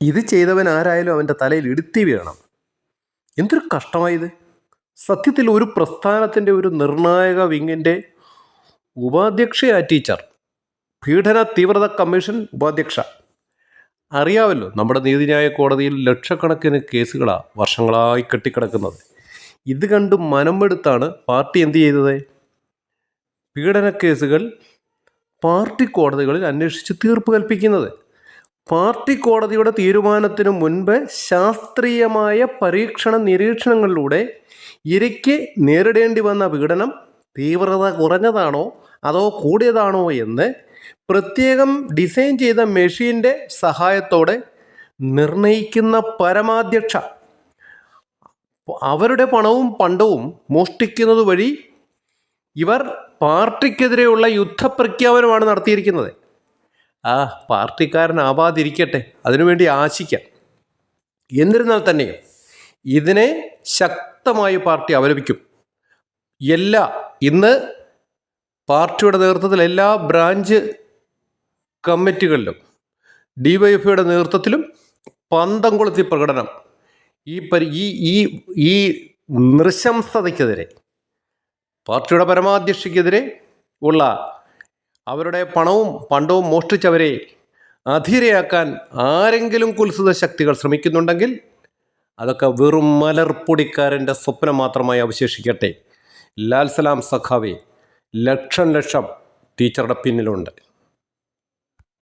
ഇത് ചെയ്തവൻ ആരായാലും അവൻ്റെ തലയിൽ ഇടുത്തി വീഴണം. എന്തൊരു കഷ്ടമായത്! സത്യത്തിൽ ഒരു പ്രസ്ഥാനത്തിൻ്റെ ഒരു നിർണായക വിങ്ങിൻ്റെ ഉപാധ്യക്ഷയാ ടീച്ചർ. പീഡന തീവ്രത കമ്മീഷൻ ഉപാധ്യക്ഷ. അറിയാമല്ലോ, നമ്മുടെ നീതിന്യായ കോടതിയിൽ ലക്ഷക്കണക്കിന് കേസുകളാണ് വർഷങ്ങളായി കെട്ടിക്കിടക്കുന്നത്. ഇത് കണ്ട് മനമെടുത്താണ് പാർട്ടി എന്ത് ചെയ്തത്? പീഡന കേസുകൾ പാർട്ടി കോടതികളിൽ അന്വേഷിച്ച് തീർപ്പ് കൽപ്പിക്കുന്നത്. പാർട്ടി കോടതിയുടെ തീരുമാനത്തിനു മുൻപ് ശാസ്ത്രീയമായ പരീക്ഷണ നിരീക്ഷണങ്ങളിലൂടെ ഇരയ്ക്ക് നേരിടേണ്ടി വന്ന പീഡനം തീവ്രത കുറഞ്ഞതാണോ അതോ കൂടിയതാണോ എന്ന് പ്രത്യേകം ഡിസൈൻ ചെയ്ത മെഷീൻ്റെ സഹായത്തോടെ നിർണയിക്കുന്ന പരമാധ്യക്ഷ. അവരുടെ പണവും പണ്ടവും മോഷ്ടിക്കുന്നത് വഴി ഇവർ പാർട്ടിക്കെതിരെയുള്ള യുദ്ധപ്രഖ്യാപനമാണ് നടത്തിയിരിക്കുന്നത്. പാർട്ടിക്കാരനാവാതിരിക്കട്ടെ, അതിനുവേണ്ടി ആശിക്കാം. എന്നിരുന്നാൽ തന്നെയും ഇതിനെ ശക്തമായി പാർട്ടി അപലപിക്കും. ഇന്ന് പാർട്ടിയുടെ നേതൃത്വത്തിൽ എല്ലാ ബ്രാഞ്ച് കമ്മിറ്റികളിലും DYFIയുടെ നേതൃത്വത്തിലും പന്തം കൊളുത്തി പ്രകടനം. ഈ നൃശംസതയ്ക്കെതിരെ, പാർട്ടിയുടെ പരമാധ്യക്ഷയ്ക്കെതിരെ ഉള്ള അവരുടെ പണവും പണ്ടവും മോഷ്ടിച്ചവരെ അധീരയാക്കാൻ ആരെങ്കിലും കുൽസിത ശക്തികൾ ശ്രമിക്കുന്നുണ്ടെങ്കിൽ അതൊക്കെ വെറും മലർപ്പൊടിക്കാരൻ്റെ സ്വപ്നം മാത്രമായി അവശേഷിക്കട്ടെ. ലാൽ സലാം സഖാവേ, ലക്ഷം ടീച്ചറുടെ പിന്നിലുണ്ട്.